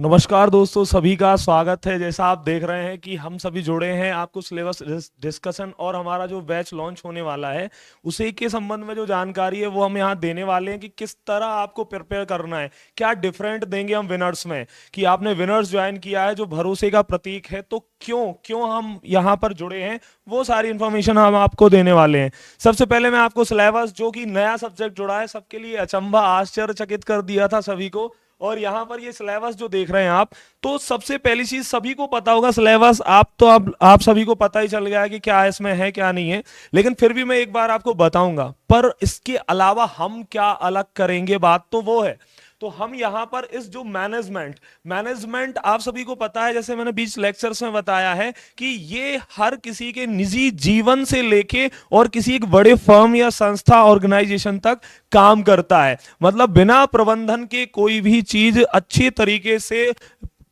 नमस्कार दोस्तों, सभी का स्वागत है। जैसा आप देख रहे हैं कि हम सभी जुड़े हैं आपको सिलेबस डिस्कशन और हमारा जो बैच लॉन्च होने वाला है उसी के संबंध में जो जानकारी है वो हम यहाँ देने वाले हैं कि किस तरह आपको प्रिपेयर करना है, क्या डिफरेंट देंगे हम विनर्स में कि आपने विनर्स ज्वाइन किया है जो भरोसे का प्रतीक है, तो क्यों क्यों हम यहाँ पर जुड़े हैं वो सारी इंफॉर्मेशन हम आपको देने वाले हैं। सबसे पहले मैं आपको सिलेबस, जो कि नया सब्जेक्ट जुड़ा है, सबके लिए अचंभा आश्चर्यचकित कर दिया था सभी को। और यहाँ पर ये सिलेबस जो देख रहे हैं आप, तो सबसे पहली चीज सभी को पता होगा सिलेबस, आप तो अब आप सभी को पता ही चल गया है कि क्या इसमें है क्या नहीं है, लेकिन फिर भी मैं एक बार आपको बताऊंगा। पर इसके अलावा हम क्या अलग करेंगे, बात तो वो है। तो हम यहाँ पर इस जो मैनेजमेंट मैनेजमेंट आप सभी को पता है, जैसे मैंने बीच लेक्चर्स में बताया है कि ये हर किसी के निजी जीवन से लेके और किसी एक बड़े फर्म या संस्था ऑर्गेनाइजेशन तक काम करता है। मतलब बिना प्रबंधन के कोई भी चीज अच्छी तरीके से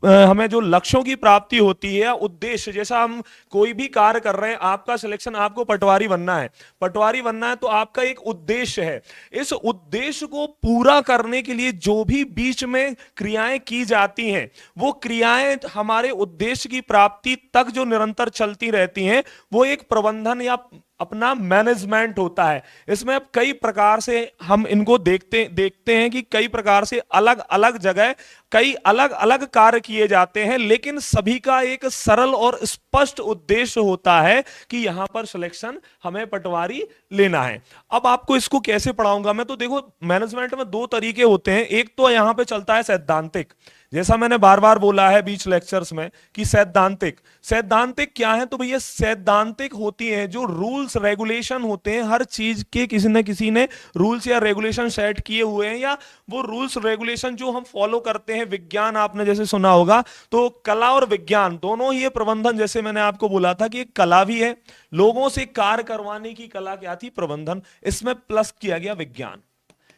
हमें जो लक्ष्यों की प्राप्ति होती है, उद्देश्य, जैसा हम कोई भी कार्य कर रहे हैं, आपका सिलेक्शन, आपको पटवारी बनना है, पटवारी बनना है तो आपका एक उद्देश्य है। इस उद्देश्य को पूरा करने के लिए जो भी बीच में क्रियाएं की जाती हैं, वो क्रियाएं हमारे उद्देश्य की प्राप्ति तक जो निरंतर चलती रहती हैं, वो एक प्रबंधन या अपना मैनेजमेंट होता है। इसमें अब कई प्रकार से हम इनको देखते हैं कि कई प्रकार से अलग अलग जगह कई अलग अलग कार्य किए जाते हैं, लेकिन सभी का एक सरल और स्पष्ट उद्देश्य होता है कि यहां पर सिलेक्शन हमें पटवारी लेना है। अब आपको इसको कैसे पढ़ाऊंगा मैं, तो देखो मैनेजमेंट में दो तरीके होते हैं। एक तो यहां पे चलता है सैद्धांतिक, जैसा मैंने बार बार बोला है बीच लेक्चर्स में कि सैद्धांतिक सैद्धांतिक क्या है, तो भैया सैद्धांतिक होती है जो रूल्स रेगुलेशन होते हैं, हर चीज के किसी न किसी ने रूल्स या रेगुलेशन सेट किए हुए हैं, या वो रूल्स रेगुलेशन जो हम फॉलो करते हैं। विज्ञान आपने जैसे सुना होगा, तो कला और विज्ञान दोनों ही ये प्रबंधन, जैसे मैंने आपको बोला था कि एक कला भी है, लोगों से कार्य करवाने की कला क्या थी, प्रबंधन। इसमें प्लस किया गया विज्ञान,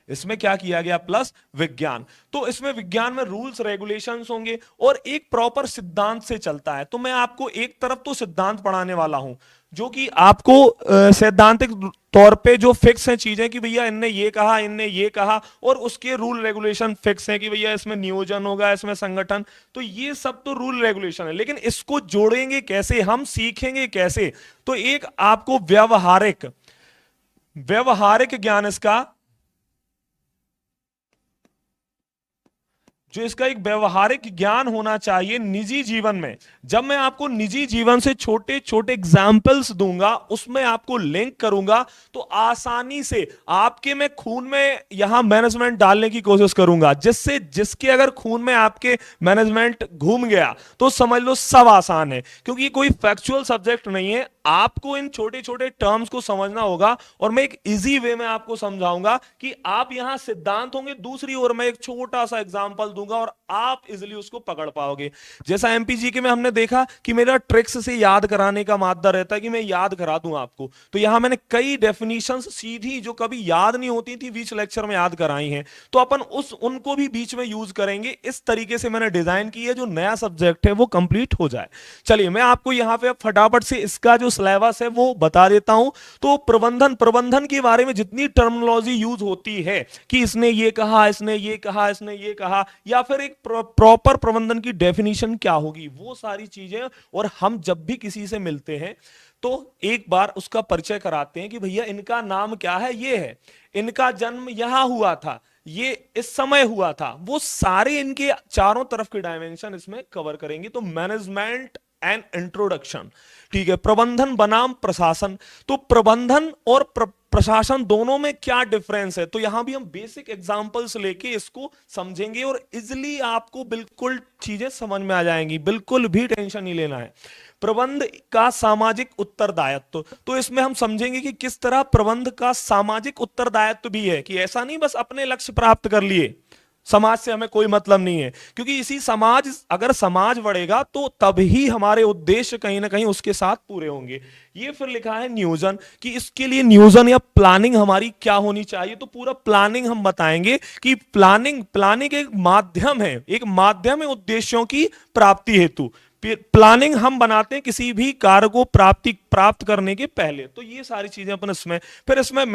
इसमें क्या किया गया, प्लस विज्ञान। तो इसमें विज्ञान में रूल्स रेगुलेशंस होंगे और एक प्रॉपर सिद्धांत से चलता है। तो मैं आपको एक तरफ तो सिद्धांत पढ़ाने वाला हूं जो कि आपको सैद्धांतिक तौर पे जो फिक्स है चीजें कि भैया इनने ये कहा, इनने ये कहा, और उसके रूल रेगुलेशन फिक्स है कि भैया इसमें नियोजन होगा, इसमें संगठन, तो ये सब तो रूल रेगुलेशन है। लेकिन इसको जोड़ेंगे कैसे, हम सीखेंगे कैसे, तो एक आपको व्यवहारिक व्यवहारिक ज्ञान, इसका जो इसका एक व्यवहारिक ज्ञान होना चाहिए निजी जीवन में। जब मैं आपको निजी जीवन से छोटे छोटे एग्जाम्पल्स दूंगा, उसमें आपको लिंक करूंगा, तो आसानी से आपके मैं खून में यहां मैनेजमेंट डालने की कोशिश करूंगा, जिससे जिसके अगर खून में आपके मैनेजमेंट घूम गया तो समझ लो सब आसान है, क्योंकि ये कोई फैक्चुअल सब्जेक्ट नहीं है। आपको इन छोटे छोटे टर्म्स को समझना होगा और मैं एक इजी वे में आपको समझाऊंगा कि आप यहां सिद्धांत होंगे, दूसरी ओर मैं एक छोटा सा एग्जांपल दूंगा और आप इजीली उसको पकड़ पाओगे। जैसा एमपीजीके में हमने देखा कि मेरा ट्रिक्स से याद कराने का मादा रहता है कि मैं याद करा दूं आपको, तो यहां मैंने कई डेफिनेशंस सीधी जो कभी याद नहीं होती थी बीच लेक्चर में याद कराई हैं, तो अपन उनको भी बीच में यूज करेंगे। इस तरीके से मैंने डिजाइन की है जो नया सब्जेक्ट है वो कंप्लीट हो जाए। चलिए मैं आपको यहां पे फटाफट से इसका जो सिलेबस है वो बता देता हूं। तो प्रबंधन के बारे में जितनी टर्मिनोलॉजी यूज होती है कि इसने ये कहा, इसने ये कहा, इसने ये कहा, या फिर एक प्रॉपर प्रबंधन की डेफिनेशन क्या होगी, वो सारी चीजें, और हम जब भी किसी से मिलते हैं तो एक बार उसका परिचय कराते हैं कि भैया इनका नाम क्या है, ये है, इनका जन्म यहां हुआ था, ये इस समय हुआ था, वो सारे इनके चारों तरफ के डायमेंशन इसमें कवर करेंगे। तो मैनेजमेंट एंड इंट्रोडक्शन, ठीक है। प्रबंधन बनाम प्रशासन, तो प्रबंधन और प्रशासन दोनों में क्या डिफरेंस है, तो यहां भी हम बेसिक एग्जांपल्स लेके इसको समझेंगे और इजिली आपको बिल्कुल चीजें समझ में आ जाएंगी, बिल्कुल भी टेंशन नहीं लेना है। प्रबंध का सामाजिक उत्तरदायित्व, तो इसमें हम समझेंगे कि किस तरह प्रबंध का सामाजिक उत्तरदायित्व भी है, कि ऐसा नहीं बस अपने लक्ष्य प्राप्त कर लिए, समाज से हमें कोई मतलब नहीं है, क्योंकि इसी समाज, अगर समाज बढ़ेगा तो तभी हमारे उद्देश्य कहीं ना कहीं उसके साथ पूरे होंगे। ये फिर लिखा है नियोजन, कि इसके लिए नियोजन या प्लानिंग हमारी क्या होनी चाहिए, तो पूरा प्लानिंग हम बताएंगे कि प्लानिंग एक माध्यम है उद्देश्यों की प्राप्ति हेतु। प्लानिंग हम बनाते हैं किसी भी कार्य को प्राप्त करने के पहले। तो ये सारी चीजें अपन इसमें, फिर इसमें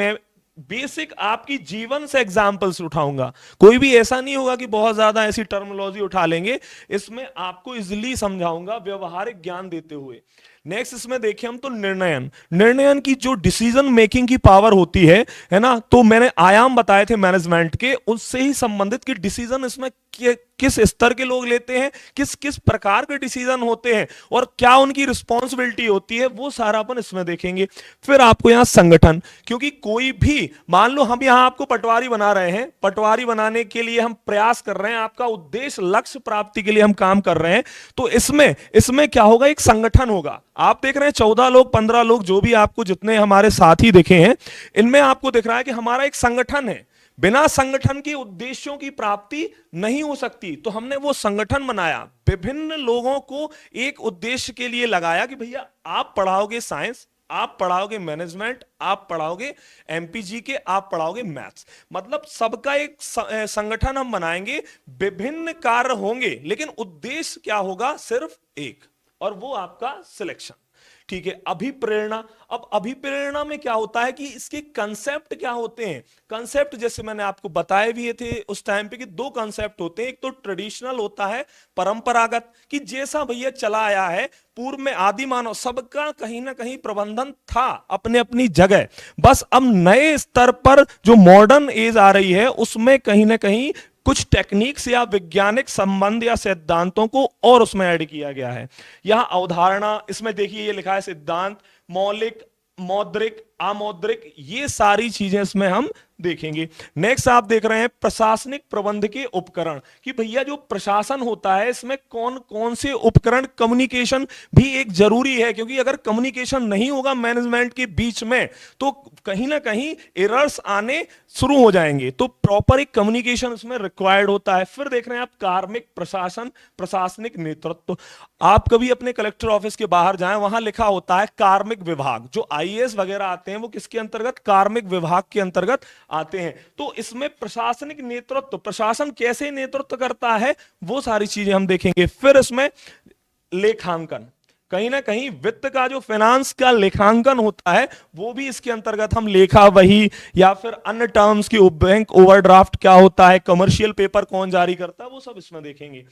बेसिक आपकी जीवन से एग्जाम्पल्स उठाऊंगा, कोई भी ऐसा नहीं होगा कि बहुत ज्यादा ऐसी टर्मिनोलॉजी उठा लेंगे, इसमें आपको इजिली समझाऊंगा व्यवहारिक ज्ञान देते हुए। नेक्स्ट इसमें देखें हम तो निर्णयन, निर्णयन की जो डिसीजन मेकिंग की पावर होती है ना, तो मैंने आयाम बताए थे मैनेजमेंट के, उससे ही संबंधित कि डिसीजन इसमें किस स्तर के लोग लेते हैं, किस किस प्रकार के डिसीजन होते हैं और क्या उनकी रिस्पॉन्सिबिलिटी होती है, वो सारा अपन इसमें देखेंगे। फिर आपको यहां संगठन, क्योंकि कोई भी मान लो हम यहां आपको पटवारी बना रहे हैं, पटवारी बनाने के लिए हम प्रयास कर रहे हैं, आपका उद्देश्य लक्ष्य प्राप्ति के लिए हम काम कर रहे हैं, तो इसमें इसमें क्या होगा, एक संगठन होगा। आप देख रहे हैं 14 लोग 15 लोग जो भी आपको जितने हमारे साथी दिखे हैं, इनमें आपको दिख रहा है कि हमारा एक संगठन है। बिना संगठन के उद्देश्यों की प्राप्ति नहीं हो सकती, तो हमने वो संगठन बनाया, विभिन्न लोगों को एक उद्देश्य के लिए लगाया कि भैया आप पढ़ाओगे साइंस, आप पढ़ाओगे मैनेजमेंट, आप पढ़ाओगे एमपीजी के, आप पढ़ाओगे मैथ्स, मतलब सबका एक संगठन हम बनाएंगे, विभिन्न कार्य होंगे लेकिन उद्देश्य क्या होगा, सिर्फ एक, और वो आपका सिलेक्शन। ठीक है, अभिप्रेरणा। अब अभिप्रेरणा में क्या होता है कि इसके कंसेप्ट क्या होते हैं, कंसेप्ट जैसे मैंने आपको बताए भी थे उस टाइम पे कि दो कंसेप्ट होते हैं, एक तो ट्रेडिशनल होता है, परंपरागत, कि जैसा भैया चला आया है पूर्व में आदि मानव, सबका कहीं ना कहीं प्रबंधन था अपने अपनी जगह, बस अब नए स्तर पर जो मॉडर्न एज आ रही है उसमें कहीं ना कहीं कुछ टेक्निक्स या वैज्ञानिक संबंध या सिद्धांतों को और उसमें ऐड किया गया है। यहां अवधारणा, इसमें देखिए ये लिखा है सिद्धांत, मौलिक, मौद्रिक, अमौद्रिक, ये सारी चीजें इसमें हम देखेंगे। नेक्स्ट आप देख रहे हैं प्रशासनिक प्रबंध के उपकरण, कि भैया जो प्रशासन होता है इसमें कौन कौन से उपकरण, कम्युनिकेशन भी एक जरूरी है, क्योंकि अगर कम्युनिकेशन नहीं होगा मैनेजमेंट के बीच में तो कहीं ना कहीं एरर्स आने शुरू हो जाएंगे, तो प्रॉपर एक कम्युनिकेशन इसमें रिक्वायर्ड होता है। फिर देख रहे हैं आप कार्मिक प्रशासन, प्रशासनिक नेतृत्व। आप कभी अपने कलेक्टर ऑफिस के बाहर जाएं, वहां लिखा होता है कार्मिक विभाग, जो आईएएस वगैरह आते हैं वो किसके अंतर्गत, कार्मिक विभाग के अंतर्गत आते हैं। तो इसमें प्रशासनिक नेतृत्व, प्रशासन कैसे नेतृत्व करता है, वो सारी चीजें हम देखेंगे। फिर इसमें लेखांकन, कहीं ना कहीं वित्त का जो फाइनेंस का लेखांकन होता है वो भी इसके अंतर्गत हम लेखा वही, या फिर अन्य टर्म्स की बैंक ओवरड्राफ्ट क्या होता है, कमर्शियल पेपर कौन जारी करता है, वो सब इसमें देखेंगे।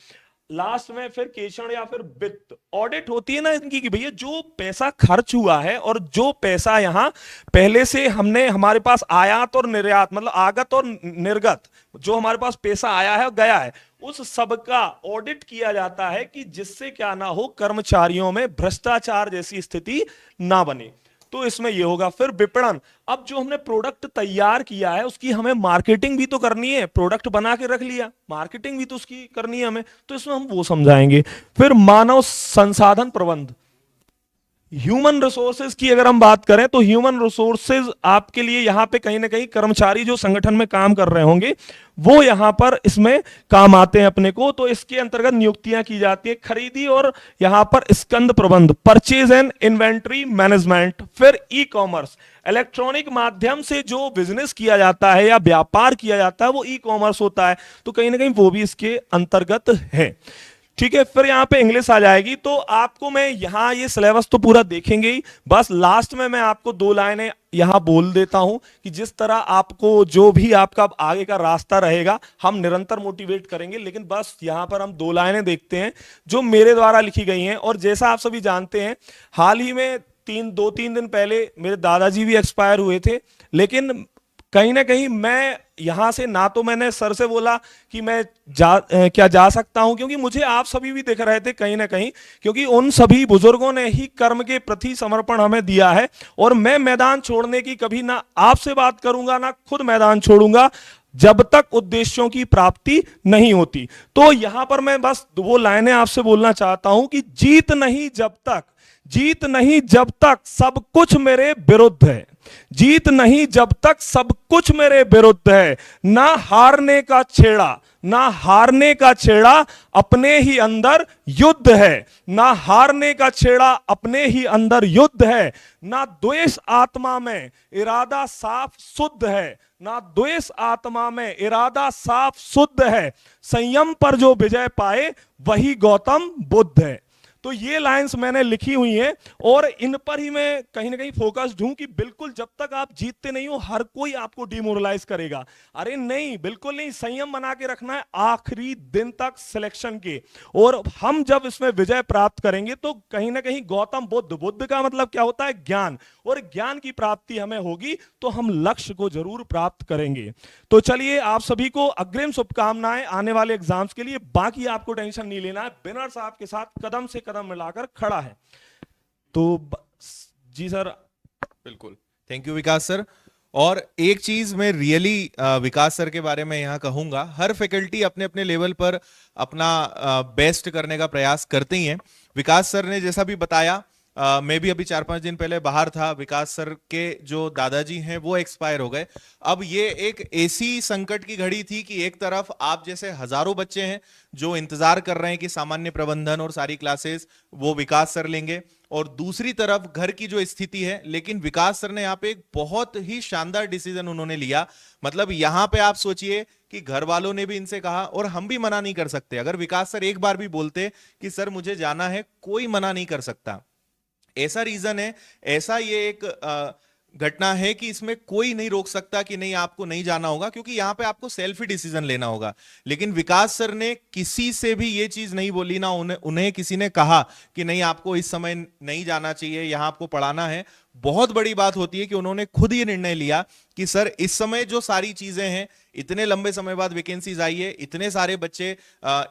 लास्ट में फिर केशण या फिर वित्त ऑडिट होती है ना इनकी, कि भैया जो पैसा खर्च हुआ है और जो पैसा यहां पहले से हमने, हमारे पास आयात और निर्यात मतलब आगत और निर्गत, जो हमारे पास पैसा आया है और गया है, उस सब का ऑडिट किया जाता है कि जिससे क्या ना हो, कर्मचारियों में भ्रष्टाचार जैसी स्थिति ना बने, तो इसमें ये होगा। फिर विपणन, अब जो हमने प्रोडक्ट तैयार किया है उसकी हमें मार्केटिंग भी तो करनी है, प्रोडक्ट बना के रख लिया, मार्केटिंग भी तो उसकी करनी है हमें, तो इसमें हम वो समझाएंगे। फिर मानव संसाधन प्रबंध, ह्यूमन रिसोर्सेज की अगर हम बात करें तो ह्यूमन रिसोर्सेज आपके लिए यहां पे कहीं ना कहीं कर्मचारी जो संगठन में काम कर रहे होंगे वो यहां पर इसमें काम आते हैं अपने को, तो इसके अंतर्गत नियुक्तियां की जाती है। खरीदी और यहां पर स्कंद प्रबंध, परचेज एंड इन्वेंट्री मैनेजमेंट। फिर ई कॉमर्स, इलेक्ट्रॉनिक माध्यम से जो बिजनेस किया जाता है या व्यापार किया जाता है वो ई कॉमर्स होता है, तो कहीं ना कहीं वो भी इसके अंतर्गत है। ठीक है, फिर यहां पे इंग्लिश आ जाएगी, तो आपको मैं यहां ये सिलेबस तो पूरा देखेंगे ही, बस लास्ट में मैं आपको 2 लाइनें यहां बोल देता हूं कि जिस तरह आपको जो भी आपका आगे का रास्ता रहेगा हम निरंतर मोटिवेट करेंगे, लेकिन बस यहां पर हम 2 लाइनें देखते हैं जो मेरे द्वारा लिखी गई हैं। और जैसा आप सभी जानते हैं हाल ही में 2-3 दिन पहले मेरे दादाजी भी एक्सपायर हुए थे, लेकिन कहीं ना कहीं मैं यहां से, ना तो मैंने सर से बोला कि मैं क्या जा सकता हूं, क्योंकि मुझे आप सभी भी दिख रहे थे कहीं ना कहीं, क्योंकि उन सभी बुजुर्गों ने ही कर्म के प्रति समर्पण हमें दिया है, और मैं मैदान छोड़ने की कभी ना आपसे बात करूंगा ना खुद मैदान छोड़ूंगा जब तक उद्देश्यों की प्राप्ति नहीं होती। तो यहां पर मैं बस 2 लाइनें आपसे बोलना चाहता हूं कि जीत नहीं जब तक सब कुछ मेरे विरुद्ध है, जीत नहीं जब तक सब कुछ मेरे विरुद्ध है, ना हारने का छेड़ा अपने ही अंदर युद्ध है, ना हारने का छेड़ा अपने ही अंदर युद्ध है, ना द्वेष आत्मा में इरादा साफ शुद्ध है, ना द्वेष आत्मा में इरादा साफ शुद्ध है, संयम पर जो विजय पाए वही गौतम बुद्ध है। तो तो ये लाइंस मैंने लिखी हुई हैं और इन पर ही मैं कहीं ना कहीं फोकस्ड हूं कि बिल्कुल जब तक आप जीतते नहीं हो हर कोई आपको डिमोरलाइज करेगा। अरे नहीं, बिल्कुल नहीं, संयम बना के रखना है आखिरी दिन तक सिलेक्शन के। और हम जब इसमें विजय प्राप्त करेंगे तो कहीं ना कहीं गौतम बुद्ध, बुद्ध का मतलब क्या होता है, ज्ञान, और ज्ञान की प्राप्ति हमें होगी तो हम लक्ष्य को जरूर प्राप्त करेंगे। तो चलिए, आप सभी को अग्रिम शुभकामनाएं आने वाले एग्जाम्स के लिए। बाकी आपको टेंशन नहीं लेना है, विनर्स आपके साथ कदम से कदम मिलाकर खड़ा है। तो जी सर। बिल्कुल, थैंक यू विकास सर। और एक चीज मैं रियली विकास सर के बारे में यहाँ कहूंगा, हर फैकल्टी अपने अपने लेवल पर अपना बेस्ट करने का प्रयास करते ही हैं। विकास सर ने जैसा भी बताया, मैं भी अभी 4-5 दिन पहले बाहर था। विकास सर के जो दादाजी हैं वो एक्सपायर हो गए। अब ये एक ऐसी संकट की घड़ी थी कि एक तरफ आप जैसे हजारों बच्चे हैं जो इंतजार कर रहे हैं कि सामान्य प्रबंधन और सारी क्लासेस वो विकास सर लेंगे, और दूसरी तरफ घर की जो स्थिति है। लेकिन विकास सर ने यहाँ पे एक बहुत ही शानदार डिसीजन उन्होंने लिया। मतलब यहाँ पे आप सोचिए कि घर वालों ने भी इनसे कहा, और हम भी मना नहीं कर सकते। अगर विकास सर एक बार भी बोलते कि सर मुझे जाना है, कोई मना नहीं कर सकता। ऐसा रीजन है, ऐसा ये एक घटना है कि इसमें कोई नहीं रोक सकता कि नहीं आपको नहीं जाना होगा, क्योंकि यहां पे आपको सेल्फ ही डिसीजन लेना होगा। लेकिन विकास सर ने किसी से भी ये चीज नहीं बोली, ना उन्हें किसी ने कहा कि नहीं आपको इस समय नहीं जाना चाहिए, यहां आपको पढ़ाना है। बहुत बड़ी बात होती है कि उन्होंने खुद ये निर्णय लिया कि सर इस समय जो सारी चीजें हैं, इतने लंबे समय बाद वैकेंसीज आई है, इतने सारे बच्चे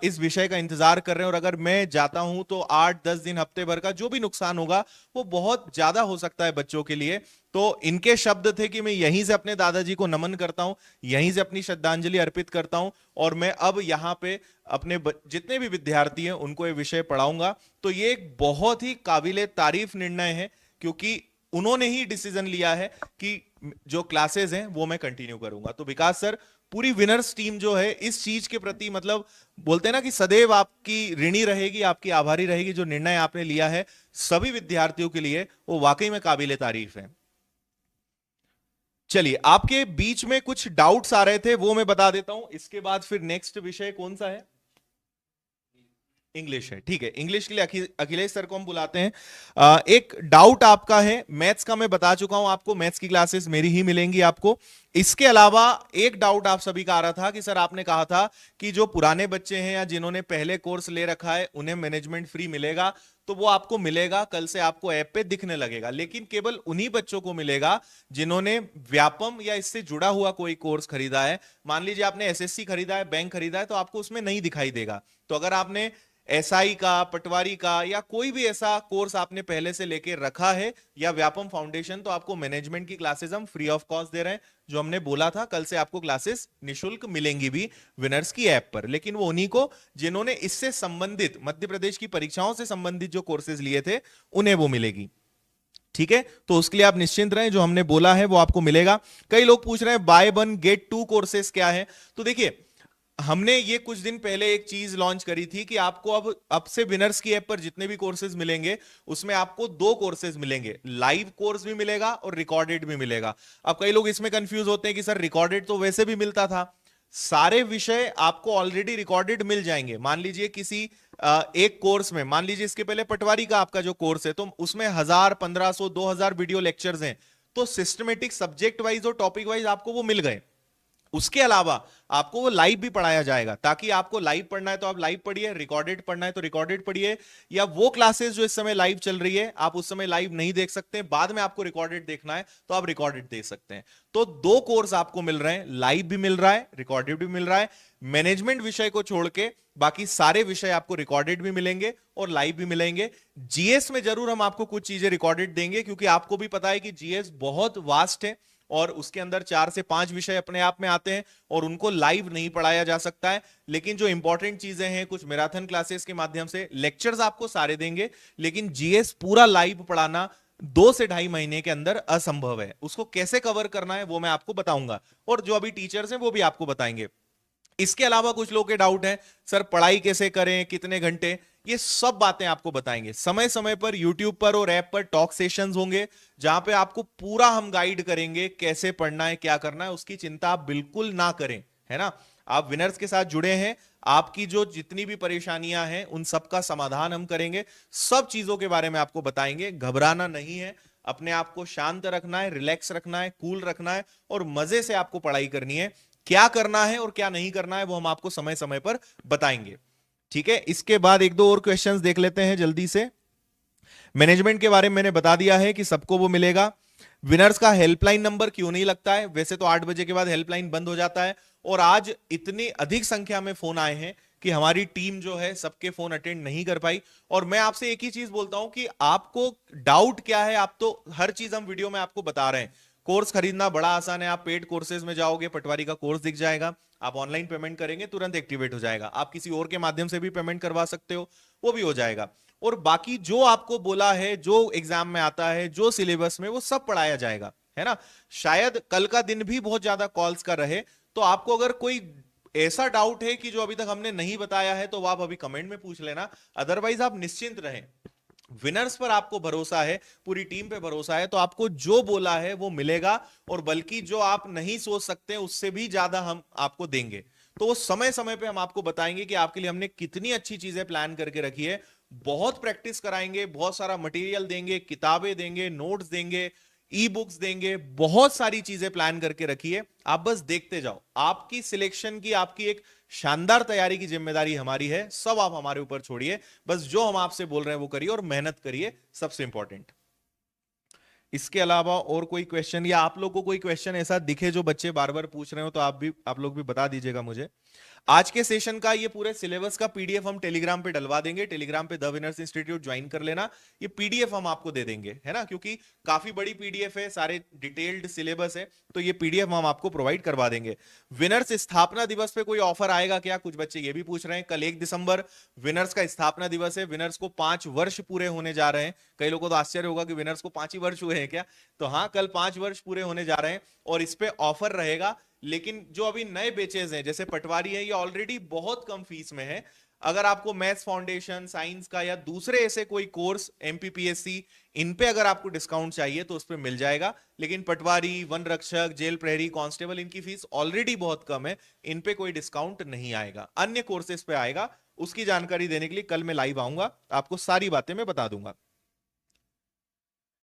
इस विषय का इंतजार कर रहे हैं, और अगर मैं जाता हूं तो 8-10 दिन, हफ्ते भर का जो भी नुकसान होगा वो बहुत ज्यादा हो सकता है बच्चों के लिए। तो इनके शब्द थे कि मैं यहीं से अपने दादाजी को नमन करता हूं, यहीं से अपनी श्रद्धांजलि अर्पित करता हूं, और मैं अब यहां पे अपने जितने भी विद्यार्थी हैं उनको ये विषय पढ़ाऊंगा। तो ये एक बहुत ही काबिले तारीफ निर्णय है, क्योंकि उन्होंने ही डिसीजन लिया है कि जो क्लासेस हैं वो मैं कंटिन्यू करूंगा। तो विकास सर, पूरी विनर्स टीम जो है इस चीज के प्रति, मतलब बोलते हैं ना कि सदैव आपकी ऋणी रहेगी, आपकी आभारी रहेगी। जो निर्णय आपने लिया है सभी विद्यार्थियों के लिए, वो वाकई में काबिले तारीफ है। चलिए, आपके बीच में कुछ डाउट्स आ रहे थे, वो मैं बता देता हूं। इसके बाद फिर नेक्स्ट विषय कौन सा है? इंग्लिश है, ठीक है। इंग्लिश के लिए अखिलेश सर को हम बुलाते हैं। एक डाउट आपका है मैथ्स का, मैं बता चुका हूं आपको, मैथ्स की क्लासेस मेरी ही मिलेंगी आपको। इसके अलावा एक डाउट आप सभी का आ रहा था कि सर आपने कहा था कि जो पुराने बच्चे हैं या जिन्होंने पहले कोर्स ले रखा है उन्हें मैनेजमेंट फ्री मिलेगा। तो वो आपको मिलेगा, कल से आपको ऐप पे दिखने लगेगा, लेकिन केवल उन्हीं बच्चों को मिलेगा जिन्होंने व्यापम या इससे जुड़ा हुआ कोई कोर्स खरीदा है। मान लीजिए आपने एसएससी खरीदा है, बैंक खरीदा है, तो आपको उसमें नहीं दिखाई देगा। तो अगर आपने एसआई का, पटवारी का या कोई भी ऐसा कोर्स आपने पहले से लेके रखा है या व्यापम फाउंडेशन, तो आपको मैनेजमेंट की क्लासेस हम फ्री ऑफ कॉस्ट दे रहे हैं। जो हमने बोला था, कल से आपको क्लासेस निशुल्क मिलेंगी भी विनर्स की ऐप पर। लेकिन वो उन्हीं को जिन्होंने इससे संबंधित, मध्य प्रदेश की परीक्षाओं से संबंधित जो कोर्सेज लिए थे, उन्हें वो मिलेगी। ठीक है, तो उसके लिए आप निश्चिंत रहें, जो हमने बोला है वो आपको मिलेगा। कई लोग पूछ रहे हैं बाय 1 गेट 2 कोर्सेज क्या है। तो देखिए, हमने ये कुछ दिन पहले एक चीज लॉन्च करी थी कि आपको अब से विनर्स की ऐप पर जितने भी कोर्सेज मिलेंगे उसमें आपको 2 कोर्सेज मिलेंगे, लाइव कोर्स भी मिलेगा और रिकॉर्डेड भी मिलेगा। अब कई लोग इसमें कंफ्यूज होते हैं कि सर रिकॉर्डेड तो वैसे भी मिलता था। सारे विषय आपको ऑलरेडी रिकॉर्डेड मिल जाएंगे। मान लीजिए किसी एक कोर्स में, मान लीजिए इसके पहले पटवारी का आपका जो कोर्स है, तो उसमें 1000, 1500, 2000 वीडियो लेक्चर्स हैं। तो सिस्टमेटिक, सब्जेक्ट वाइज और टॉपिक वाइज आपको वो मिल गए। उसके अलावा आपको वो लाइव भी पढ़ाया जाएगा, ताकि आपको लाइव पढ़ना है तो आप लाइव पढ़िए, रिकॉर्डेड पढ़ना है तो रिकॉर्डेड पढ़िए, या वो क्लासेस जो इस समय लाइव चल रही है आप उस समय लाइव नहीं देख सकते, बाद में आपको रिकॉर्डेड देखना है तो आप रिकॉर्डेड देख सकते हैं। तो 2 कोर्स आपको मिल रहे हैं, लाइव भी मिल रहा है, रिकॉर्डेड भी मिल रहा है। मैनेजमेंट विषय को छोड़ के बाकी सारे विषय आपको रिकॉर्डेड भी मिलेंगे और लाइव भी मिलेंगे। जीएस में जरूर हम आपको कुछ चीजें रिकॉर्डेड देंगे, क्योंकि आपको भी पता है कि जीएस बहुत वास्ट है और उसके अंदर 4 से 5 विषय अपने आप में आते हैं और उनको लाइव नहीं पढ़ाया जा सकता है। लेकिन जो इंपॉर्टेंट चीजें हैं, कुछ मैराथन क्लासेस के माध्यम से लेक्चर्स आपको सारे देंगे, लेकिन जीएस पूरा लाइव पढ़ाना 2 से 2.5 महीने के अंदर असंभव है। उसको कैसे कवर करना है वो मैं आपको बताऊंगा, और जो अभी टीचर्स हैं वो भी आपको बताएंगे। इसके अलावा कुछ लोगों के डाउट है, सर पढ़ाई कैसे करें, कितने घंटे, ये सब बातें आपको बताएंगे। समय समय पर यूट्यूब पर और ऐप पर टॉक सेशंस होंगे, जहां पे आपको पूरा हम गाइड करेंगे कैसे पढ़ना है, क्या करना है। उसकी चिंता आप बिल्कुल ना करें, है ना। आप विनर्स के साथ जुड़े हैं, आपकी जो जितनी भी परेशानियां हैं उन सब का समाधान हम करेंगे, सब चीजों के बारे में आपको बताएंगे। घबराना नहीं है, अपने आप को शांत रखना है, रिलैक्स रखना है, कूल रखना है और मजे से आपको पढ़ाई करनी है। क्या करना है और क्या नहीं करना है वो हम आपको समय समय पर बताएंगे, ठीक है। इसके बाद एक दो और क्वेश्चंस देख लेते हैं जल्दी से। मैनेजमेंट के बारे में मैंने बता दिया है कि सबको वो मिलेगा। विनर्स का हेल्पलाइन नंबर क्यों नहीं लगता है, वैसे तो 8 बजे के बाद हेल्पलाइन बंद हो जाता है, और आज इतनी अधिक संख्या में फोन आए हैं कि हमारी टीम जो है सबके फोन अटेंड नहीं कर पाई। और मैं आपसे एक ही चीज बोलता हूं कि आपको डाउट क्या है, आप तो हर चीज हम वीडियो में आपको बता रहे हैं। कोर्स खरीदना बड़ा आसान है, आप पेड कोर्सेज में जाओगे, पटवारी का कोर्स दिख जाएगा, आप ऑनलाइन पेमेंट करेंगे तुरंत एक्टिवेट हो जाएगा। आप किसी और के माध्यम से भी पेमेंट करवा सकते हो, वो भी हो जाएगा। और बाकी जो आपको बोला है, जो एग्जाम में आता है, जो सिलेबस में, वो सब पढ़ाया जाएगा, है ना। शायद कल का दिन भी बहुत ज्यादा कॉल्स का रहे, तो आपको अगर कोई ऐसा डाउट है कि जो अभी तक हमने नहीं बताया है तो आप अभी कमेंट में पूछ लेना, अदरवाइज आप निश्चिंत रहें। विनर्स पर आपको भरोसा है, पूरी टीम पे भरोसा है, तो आपको जो बोला है वो मिलेगा, और बल्कि जो आप नहीं सोच सकते उससे भी ज्यादा हम आपको देंगे। तो वो समय समय पे हम आपको बताएंगे कि आपके लिए हमने कितनी अच्छी चीजें प्लान करके रखी है। बहुत प्रैक्टिस कराएंगे, बहुत सारा मटेरियल देंगे, किताबें देंगे, नोट्स देंगे, ई बुक्स देंगे, बहुत सारी चीजें प्लान करके रखी है। आप बस देखते जाओ, आपकी सिलेक्शन की, आपकी एक शानदार तैयारी की जिम्मेदारी हमारी है, सब आप हमारे ऊपर छोड़िए, बस जो हम आपसे बोल रहे हैं वो करिए और मेहनत करिए, सबसे इंपॉर्टेंट। इसके अलावा और कोई क्वेश्चन, या आप लोग को कोई क्वेश्चन ऐसा दिखे जो बच्चे बार बार पूछ रहे हो तो आप लोग भी बता दीजिएगा मुझे। आज के सेशन का ये पूरे सिलेबस का पीडीएफ हम टेलीग्राम पे डलवा देंगे, टेलीग्राम पे द विनर्स इंस्टीट्यूट ज्वाइन कर लेना, ये पीडीएफ हम आपको दे देंगे, है ना, क्योंकि काफी बड़ी पीडीएफ है, सारे डिटेल्ड सिलेबस है, तो ये पीडीएफ हम आपको प्रोवाइड करवा देंगे। विनर्स स्थापना दिवस पे कोई ऑफर आएगा क्या, कुछ बच्चे ये भी पूछ रहे हैं। कल 1 दिसंबर विनर्स का स्थापना दिवस है, विनर्स को 5 वर्ष पूरे होने जा रहे हैं। कई लोगों को तो आश्चर्य होगा कि विनर्स को 5 ही वर्ष हुए हैं क्या, तो हाँ, कल 5 वर्ष पूरे होने जा रहे हैं और इस पे ऑफर रहेगा। लेकिन जो अभी नए बेचेज हैं जैसे पटवारी है, ये ऑलरेडी बहुत कम फीस में है। अगर आपको मैथ्स फाउंडेशन, साइंस का या दूसरे ऐसे कोई कोर्स, एमपीपीएससी, इन पे अगर आपको डिस्काउंट चाहिए तो उस पे मिल जाएगा। लेकिन पटवारी, वन रक्षक, जेल प्रहरी, कांस्टेबल, इनकी फीस ऑलरेडी बहुत कम है, इन पे कोई डिस्काउंट नहीं आएगा। अन्य कोर्सेज पे आएगा, उसकी जानकारी देने के लिए कल मैं लाइव आऊंगा, आपको सारी बातें मैं बता दूंगा।